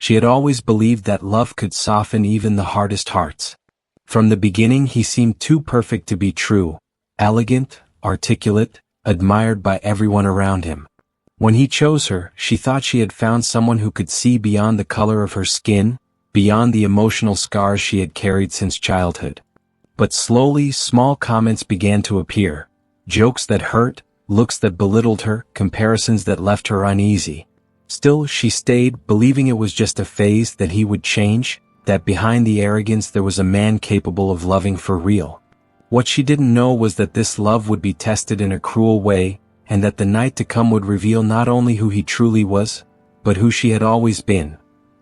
She had always believed that love could soften even the hardest hearts. From the beginning he seemed too perfect to be true, elegant, articulate, admired by everyone around him. When he chose her, she thought she had found someone who could see beyond the color of her skin, beyond the emotional scars she had carried since childhood. But slowly, small comments began to appear. Jokes that hurt, looks that belittled her, comparisons that left her uneasy. Still, she stayed, believing it was just a phase, that he would change, that behind the arrogance there was a man capable of loving for real. What she didn't know was that this love would be tested in a cruel way, and that the night to come would reveal not only who he truly was, but who she had always been.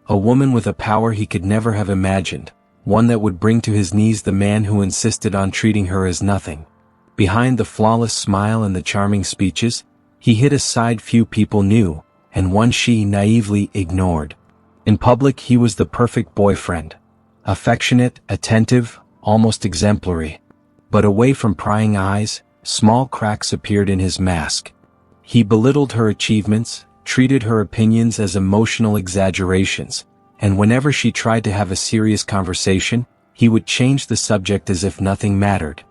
A woman with a power he could never have imagined, one that would bring to his knees the man who insisted on treating her as nothing. Behind the flawless smile and the charming speeches, he hid a side few people knew, and one she naively ignored. In public he was the perfect boyfriend. Affectionate, attentive, almost exemplary. But away from prying eyes, small cracks appeared in his mask. He belittled her achievements, treated her opinions as emotional exaggerations, and whenever she tried to have a serious conversation, he would change the subject as if nothing mattered.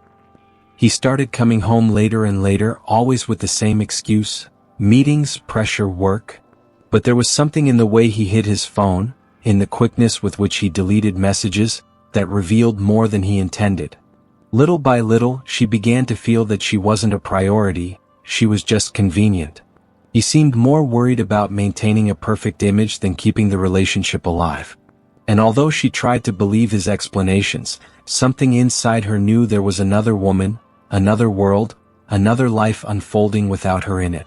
He started coming home later and later, always with the same excuse: meetings, pressure, work. But there was something in the way he hid his phone, in the quickness with which he deleted messages, that revealed more than he intended. Little by little, she began to feel that she wasn't a priority, she was just convenient. He seemed more worried about maintaining a perfect image than keeping the relationship alive. And although she tried to believe his explanations, something inside her knew there was another woman, another world, another life unfolding without her in it.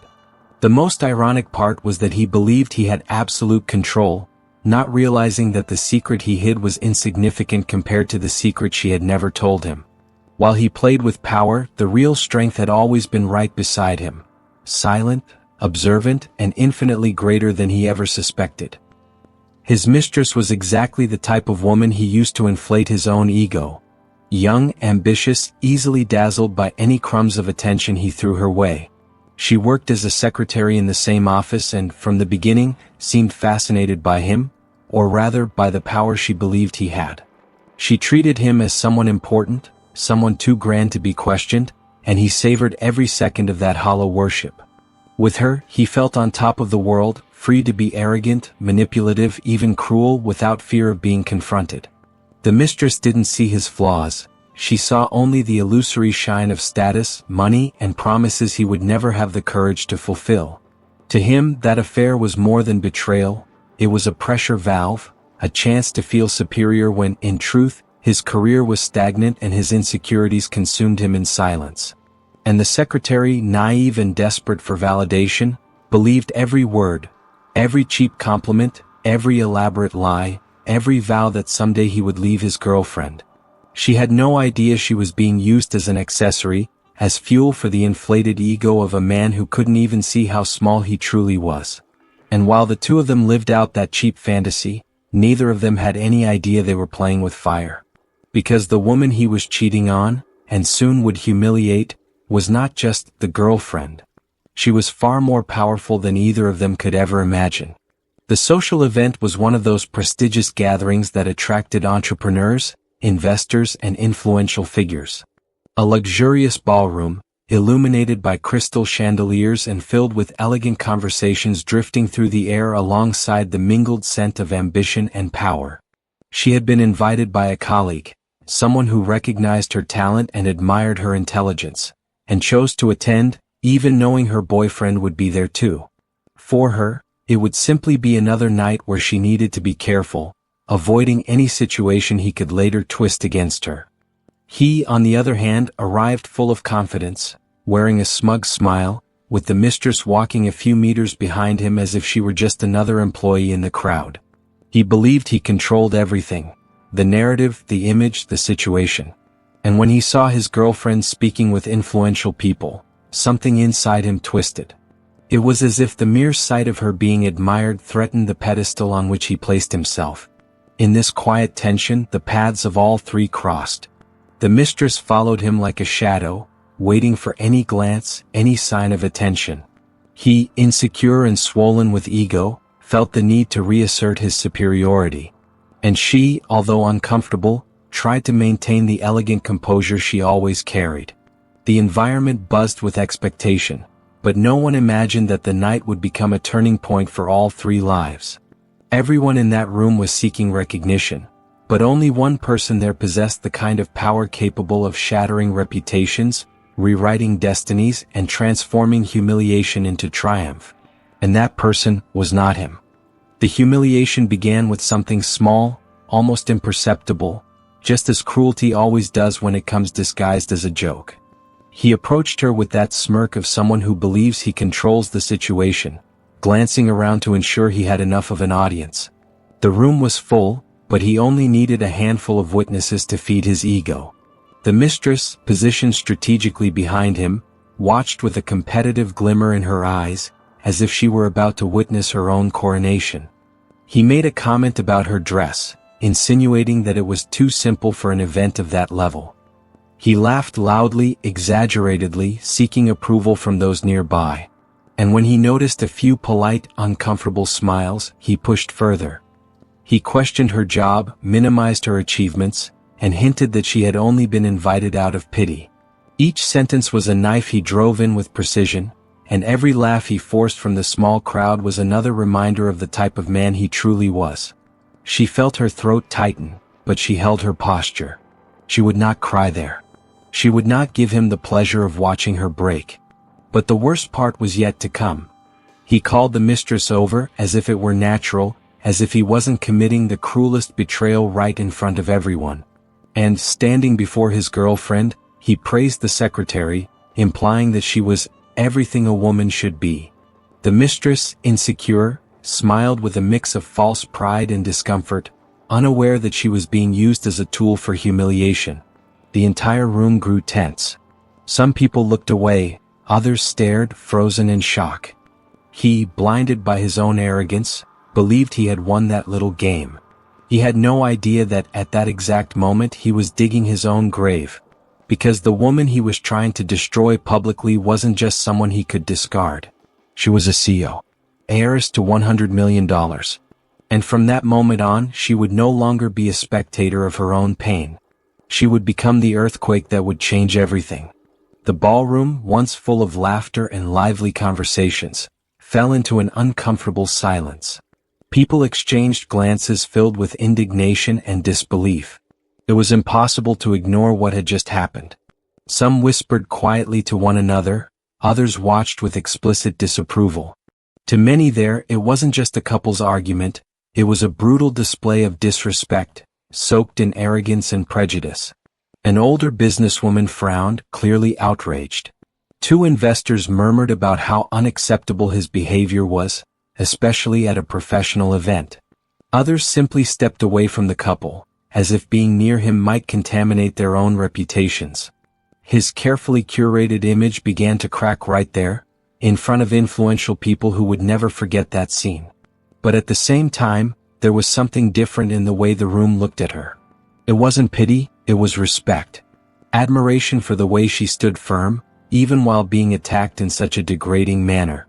The most ironic part was that he believed he had absolute control, not realizing that the secret he hid was insignificant compared to the secret she had never told him. While he played with power, the real strength had always been right beside him. Silent, observant, and infinitely greater than he ever suspected. His mistress was exactly the type of woman he used to inflate his own ego. Young, ambitious, easily dazzled by any crumbs of attention he threw her way. She worked as a secretary in the same office and, from the beginning, seemed fascinated by him, or rather by the power she believed he had. She treated him as someone important, someone too grand to be questioned, and he savored every second of that hollow worship. With her, he felt on top of the world, free to be arrogant, manipulative, even cruel, without fear of being confronted. The mistress didn't see his flaws. She saw only the illusory shine of status, money, and promises he would never have the courage to fulfill. To him, that affair was more than betrayal. It was a pressure valve, a chance to feel superior when, in truth, his career was stagnant and his insecurities consumed him in silence. And the secretary, naive and desperate for validation, believed every word, every cheap compliment, every elaborate lie, every vow that someday he would leave his girlfriend. She had no idea she was being used as an accessory, as fuel for the inflated ego of a man who couldn't even see how small he truly was. And while the two of them lived out that cheap fantasy, neither of them had any idea they were playing with fire. Because the woman he was cheating on, and soon would humiliate, was not just the girlfriend. She was far more powerful than either of them could ever imagine. The social event was one of those prestigious gatherings that attracted entrepreneurs, investors, and influential figures. A luxurious ballroom, illuminated by crystal chandeliers and filled with elegant conversations drifting through the air alongside the mingled scent of ambition and power. She had been invited by a colleague, someone who recognized her talent and admired her intelligence, and chose to attend, even knowing her boyfriend would be there too. For her, it would simply be another night where she needed to be careful, avoiding any situation he could later twist against her. He, on the other hand, arrived full of confidence, wearing a smug smile, with the mistress walking a few meters behind him as if she were just another employee in the crowd. He believed he controlled everything, the narrative, the image, the situation. And when he saw his girlfriend speaking with influential people, something inside him twisted. It was as if the mere sight of her being admired threatened the pedestal on which he placed himself. In this quiet tension, the paths of all three crossed. The mistress followed him like a shadow, waiting for any glance, any sign of attention. He, insecure and swollen with ego, felt the need to reassert his superiority. And she, although uncomfortable, tried to maintain the elegant composure she always carried. The environment buzzed with expectation, but no one imagined that the night would become a turning point for all three lives. Everyone in that room was seeking recognition, but only one person there possessed the kind of power capable of shattering reputations, rewriting destinies, and transforming humiliation into triumph. And that person was not him. The humiliation began with something small, almost imperceptible, just as cruelty always does when it comes disguised as a joke. He approached her with that smirk of someone who believes he controls the situation, glancing around to ensure he had enough of an audience. The room was full, but he only needed a handful of witnesses to feed his ego. The mistress, positioned strategically behind him, watched with a competitive glimmer in her eyes, as if she were about to witness her own coronation. He made a comment about her dress, insinuating that it was too simple for an event of that level. He laughed loudly, exaggeratedly, seeking approval from those nearby. And when he noticed a few polite, uncomfortable smiles, he pushed further. He questioned her job, minimized her achievements, and hinted that she had only been invited out of pity. Each sentence was a knife he drove in with precision, and every laugh he forced from the small crowd was another reminder of the type of man he truly was. She felt her throat tighten, but she held her posture. She would not cry there. She would not give him the pleasure of watching her break. But the worst part was yet to come. He called the mistress over as if it were natural, as if he wasn't committing the cruelest betrayal right in front of everyone. And, standing before his girlfriend, he praised the secretary, implying that she was everything a woman should be. The mistress, insecure, smiled with a mix of false pride and discomfort, unaware that she was being used as a tool for humiliation. The entire room grew tense. Some people looked away, others stared, frozen in shock. He, blinded by his own arrogance, believed he had won that little game. He had no idea that at that exact moment he was digging his own grave, because the woman he was trying to destroy publicly wasn't just someone he could discard. She was a CEO, heiress to $100 million. And from that moment on, she would no longer be a spectator of her own pain. She would become the earthquake that would change everything. The ballroom, once full of laughter and lively conversations, fell into an uncomfortable silence. People exchanged glances filled with indignation and disbelief. It was impossible to ignore what had just happened. Some whispered quietly to one another, others watched with explicit disapproval. To many there, it wasn't just a couple's argument, it was a brutal display of disrespect, soaked in arrogance and prejudice. An older businesswoman frowned, clearly outraged. Two investors murmured about how unacceptable his behavior was, especially at a professional event. Others simply stepped away from the couple, as if being near him might contaminate their own reputations. His carefully curated image began to crack right there, in front of influential people who would never forget that scene. But at the same time, there was something different in the way the room looked at her. It wasn't pity, it was respect. Admiration for the way she stood firm, even while being attacked in such a degrading manner.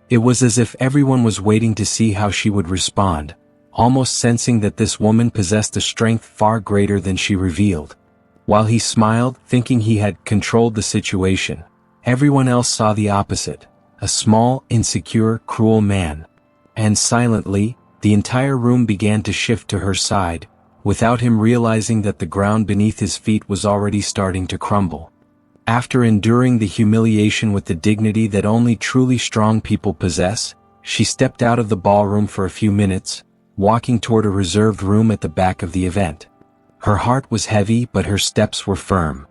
It was as if everyone was waiting to see how she would respond, almost sensing that this woman possessed a strength far greater than she revealed. While he smiled, thinking he had controlled the situation, everyone else saw the opposite, a small, insecure, cruel man. And silently, the entire room began to shift to her side, without him realizing that the ground beneath his feet was already starting to crumble. After enduring the humiliation with the dignity that only truly strong people possess, she stepped out of the ballroom for a few minutes, walking toward a reserved room at the back of the event. Her heart was heavy, but her steps were firm.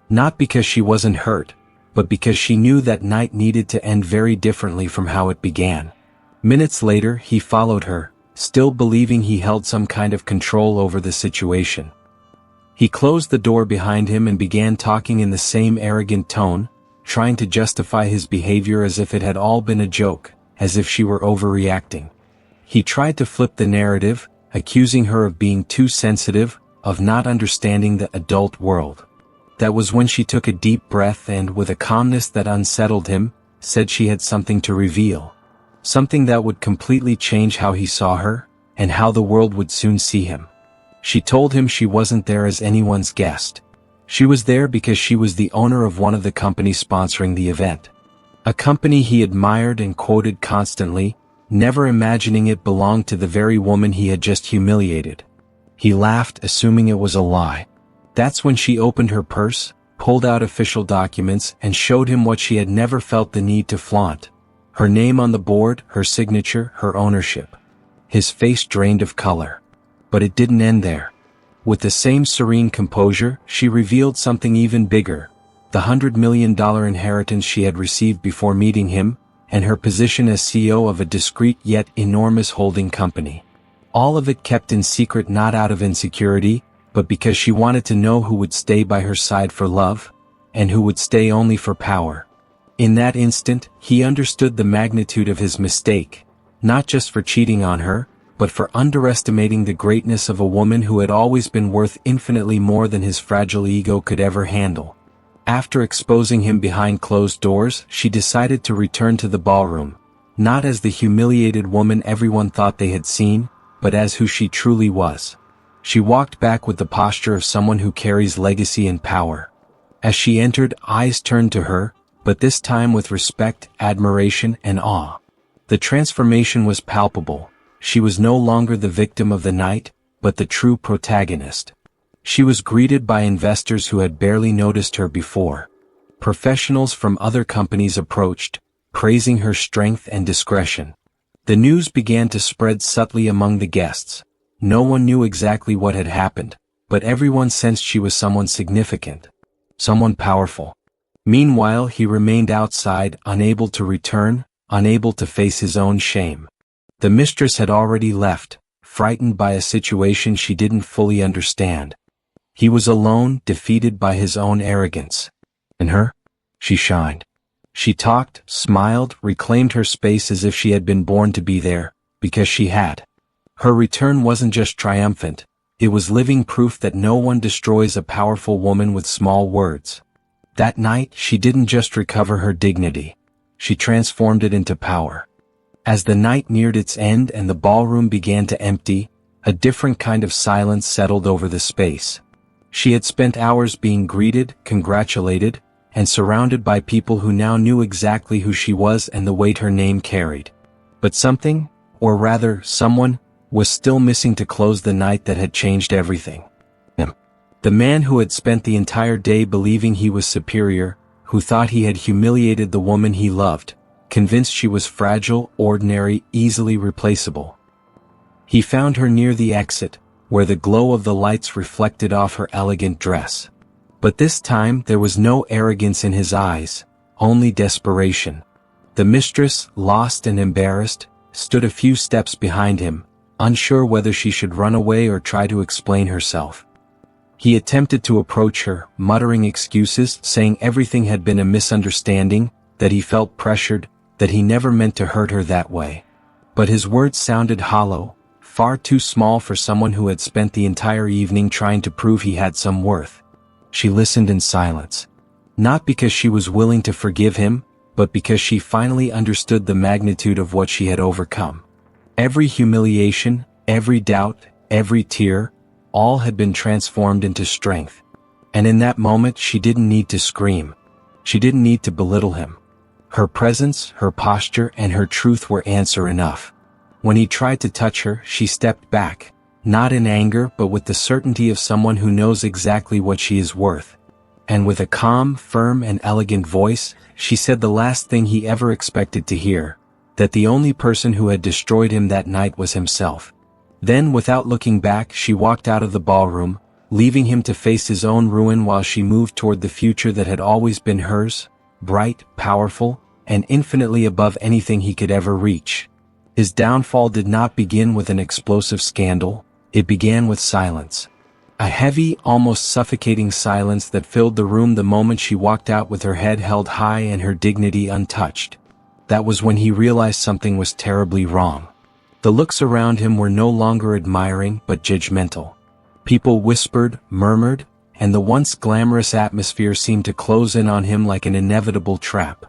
Not because she wasn't hurt, but because she knew that night needed to end very differently from how it began. Minutes later, he followed her, still believing he held some kind of control over the situation. He closed the door behind him and began talking in the same arrogant tone, trying to justify his behavior as if it had all been a joke, as if she were overreacting. He tried to flip the narrative, accusing her of being too sensitive, of not understanding the adult world. That was when she took a deep breath and, with a calmness that unsettled him, said she had something to reveal. something that would completely change how he saw her, and how the world would soon see him. She told him she wasn't there as anyone's guest. She was there because she was the owner of one of the companies sponsoring the event. A company he admired and quoted constantly, never imagining it belonged to the very woman he had just humiliated. He laughed, assuming it was a lie. That's when she opened her purse, pulled out official documents, and showed him what she had never felt the need to flaunt. Her name on the board, her signature, her ownership. His face drained of color. But it didn't end there. With the same serene composure, she revealed something even bigger, the $100 million inheritance she had received before meeting him, and her position as CEO of a discreet yet enormous holding company. All of it kept in secret, not out of insecurity, but because she wanted to know who would stay by her side for love, and who would stay only for power. In that instant, he understood the magnitude of his mistake, not just for cheating on her, but for underestimating the greatness of a woman who had always been worth infinitely more than his fragile ego could ever handle. After exposing him behind closed doors, she decided to return to the ballroom, not as the humiliated woman everyone thought they had seen, but as who she truly was. She walked back with the posture of someone who carries legacy and power. As she entered, eyes turned to her, but this time with respect, admiration, and awe. The transformation was palpable. She was no longer the victim of the night, but the true protagonist. She was greeted by investors who had barely noticed her before. Professionals from other companies approached, praising her strength and discretion. The news began to spread subtly among the guests. No one knew exactly what had happened, but everyone sensed she was someone significant, someone powerful. Meanwhile, he remained outside, unable to return, unable to face his own shame. The mistress had already left, frightened by a situation she didn't fully understand. He was alone, defeated by his own arrogance. And her? She shined. She talked, smiled, reclaimed her space as if she had been born to be there, because she had. Her return wasn't just triumphant, it was living proof that no one destroys a powerful woman with small words. That night, she didn't just recover her dignity. She transformed it into power. As the night neared its end and the ballroom began to empty, a different kind of silence settled over the space. She had spent hours being greeted, congratulated, and surrounded by people who now knew exactly who she was and the weight her name carried. But something, or rather someone, was still missing to close the night that had changed everything. Him. The man who had spent the entire day believing he was superior, who thought he had humiliated the woman he loved, convinced she was fragile, ordinary, easily replaceable. He found her near the exit, where the glow of the lights reflected off her elegant dress. But this time there was no arrogance in his eyes, only desperation. The mistress, lost and embarrassed, stood a few steps behind him, unsure whether she should run away or try to explain herself. He attempted to approach her, muttering excuses, saying everything had been a misunderstanding, that he felt pressured, that he never meant to hurt her that way. But his words sounded hollow, far too small for someone who had spent the entire evening trying to prove he had some worth. She listened in silence. Not because she was willing to forgive him, but because she finally understood the magnitude of what she had overcome. Every humiliation, every doubt, every tear, all had been transformed into strength. And in that moment she didn't need to scream. She didn't need to belittle him. Her presence, her posture, and her truth were answer enough. When he tried to touch her, she stepped back, not in anger but with the certainty of someone who knows exactly what she is worth. And with a calm, firm, and elegant voice, she said the last thing he ever expected to hear, that the only person who had destroyed him that night was himself. Then, without looking back, she walked out of the ballroom, leaving him to face his own ruin while she moved toward the future that had always been hers, bright, powerful, and infinitely above anything he could ever reach. His downfall did not begin with an explosive scandal, it began with silence. A heavy, almost suffocating silence that filled the room the moment she walked out with her head held high and her dignity untouched. That was when he realized something was terribly wrong. The looks around him were no longer admiring but judgmental. People whispered, murmured, and the once glamorous atmosphere seemed to close in on him like an inevitable trap.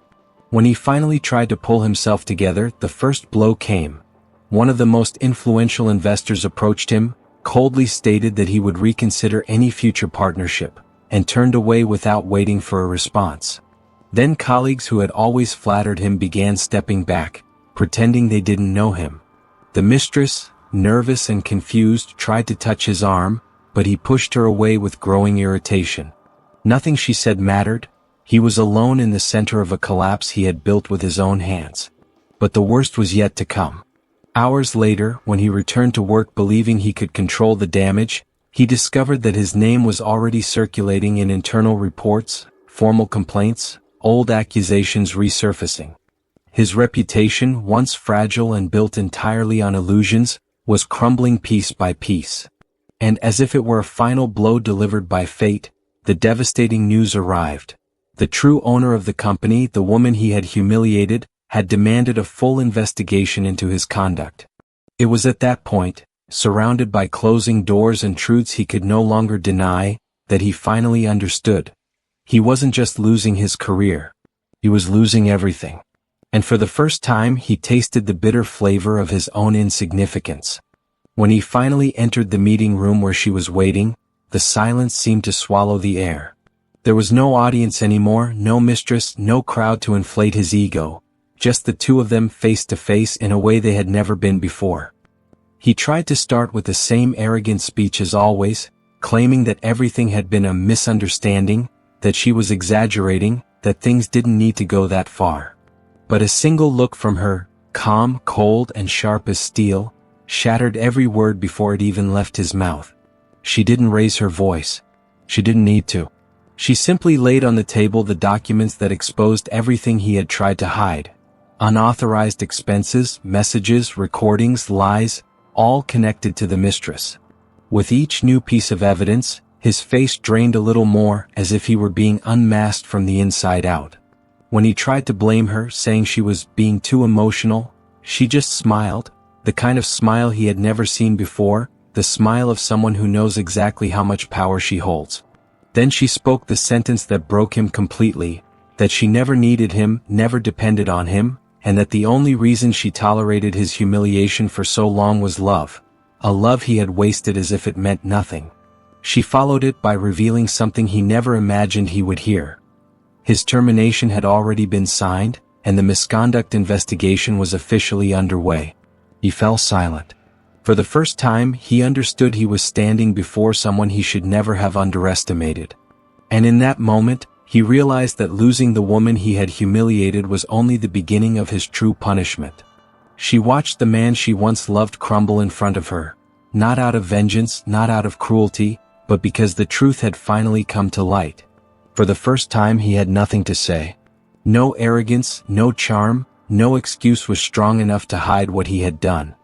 When he finally tried to pull himself together, the first blow came. One of the most influential investors approached him, coldly stated that he would reconsider any future partnership, and turned away without waiting for a response. Then colleagues who had always flattered him began stepping back, pretending they didn't know him. The mistress, nervous and confused, tried to touch his arm, but he pushed her away with growing irritation. Nothing she said mattered. He was alone in the center of a collapse he had built with his own hands. But the worst was yet to come. Hours later, when he returned to work believing he could control the damage, he discovered that his name was already circulating in internal reports, formal complaints, old accusations resurfacing. His reputation, once fragile and built entirely on illusions, was crumbling piece by piece. And as if it were a final blow delivered by fate, the devastating news arrived. The true owner of the company, the woman he had humiliated, had demanded a full investigation into his conduct. It was at that point, surrounded by closing doors and truths he could no longer deny, that he finally understood. He wasn't just losing his career. He was losing everything. And for the first time he tasted the bitter flavor of his own insignificance. When he finally entered the meeting room where she was waiting, the silence seemed to swallow the air. There was no audience anymore, no mistress, no crowd to inflate his ego, just the two of them face to face in a way they had never been before. He tried to start with the same arrogant speech as always, claiming that everything had been a misunderstanding, that she was exaggerating, that things didn't need to go that far. But a single look from her, calm, cold, and sharp as steel, shattered every word before it even left his mouth. She didn't raise her voice. She didn't need to. She simply laid on the table the documents that exposed everything he had tried to hide. Unauthorized expenses, messages, recordings, lies, all connected to the mistress. With each new piece of evidence, his face drained a little more, as if he were being unmasked from the inside out. When he tried to blame her, saying she was being too emotional, she just smiled, the kind of smile he had never seen before, the smile of someone who knows exactly how much power she holds. Then she spoke the sentence that broke him completely, that she never needed him, never depended on him, and that the only reason she tolerated his humiliation for so long was love, a love he had wasted as if it meant nothing. She followed it by revealing something he never imagined he would hear. His termination had already been signed, and the misconduct investigation was officially underway. He fell silent. For the first time, he understood he was standing before someone he should never have underestimated. And in that moment, he realized that losing the woman he had humiliated was only the beginning of his true punishment. She watched the man she once loved crumble in front of her, not out of vengeance, not out of cruelty, but because the truth had finally come to light. For the first time he had nothing to say. No arrogance, no charm, no excuse was strong enough to hide what he had done.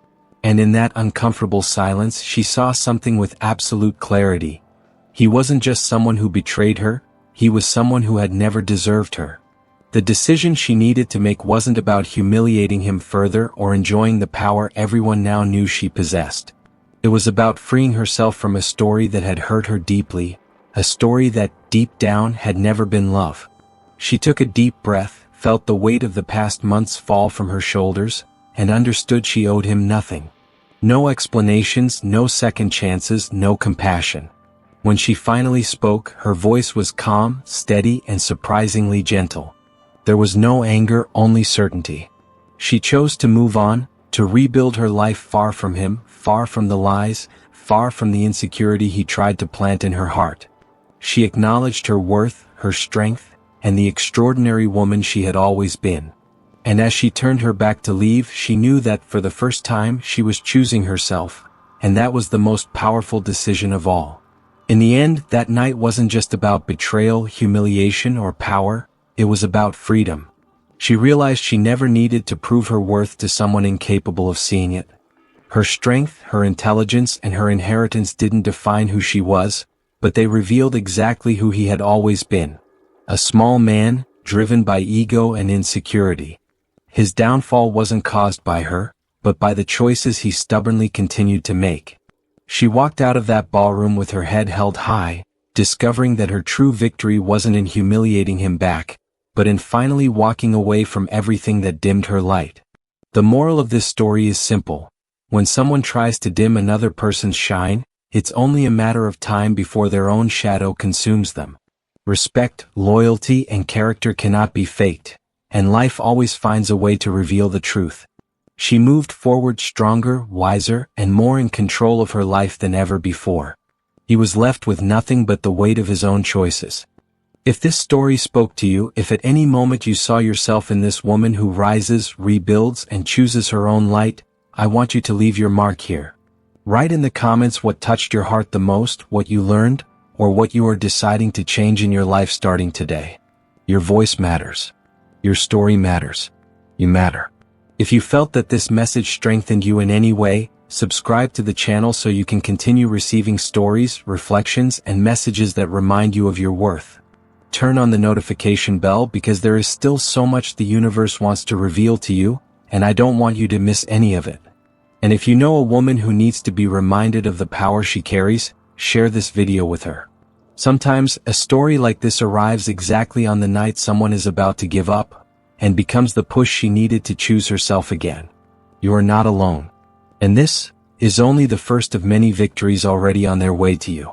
And in that uncomfortable silence she saw something with absolute clarity. He wasn't just someone who betrayed her, he was someone who had never deserved her. The decision she needed to make wasn't about humiliating him further or enjoying the power everyone now knew she possessed. It was about freeing herself from a story that had hurt her deeply, a story that, deep down, had never been love. She took a deep breath, felt the weight of the past months fall from her shoulders, and understood she owed him nothing. No explanations, no second chances, no compassion. When she finally spoke, her voice was calm, steady, and surprisingly gentle. There was no anger, only certainty. She chose to move on, to rebuild her life far from him, far from the lies, far from the insecurity he tried to plant in her heart. She acknowledged her worth, her strength, and the extraordinary woman she had always been. And as she turned her back to leave, she knew that for the first time she was choosing herself, and that was the most powerful decision of all. In the end, that night wasn't just about betrayal, humiliation, or power, it was about freedom. She realized she never needed to prove her worth to someone incapable of seeing it. Her strength, her intelligence, and her inheritance didn't define who she was, but they revealed exactly who he had always been. A small man, driven by ego and insecurity. His downfall wasn't caused by her, but by the choices he stubbornly continued to make. She walked out of that ballroom with her head held high, discovering that her true victory wasn't in humiliating him back, but in finally walking away from everything that dimmed her light. The moral of this story is simple. When someone tries to dim another person's shine, it's only a matter of time before their own shadow consumes them. Respect, loyalty, and character cannot be faked, and life always finds a way to reveal the truth. She moved forward stronger, wiser, and more in control of her life than ever before. He was left with nothing but the weight of his own choices. If this story spoke to you, if at any moment you saw yourself in this woman who rises, rebuilds, and chooses her own light, I want you to leave your mark here. Write in the comments what touched your heart the most, what you learned, or what you are deciding to change in your life starting today. Your voice matters. Your story matters. You matter. If you felt that this message strengthened you in any way, subscribe to the channel so you can continue receiving stories, reflections, and messages that remind you of your worth. Turn on the notification bell because there is still so much the universe wants to reveal to you, and I don't want you to miss any of it. And if you know a woman who needs to be reminded of the power she carries, share this video with her. Sometimes, a story like this arrives exactly on the night someone is about to give up, and becomes the push she needed to choose herself again. You are not alone. And this is only the first of many victories already on their way to you.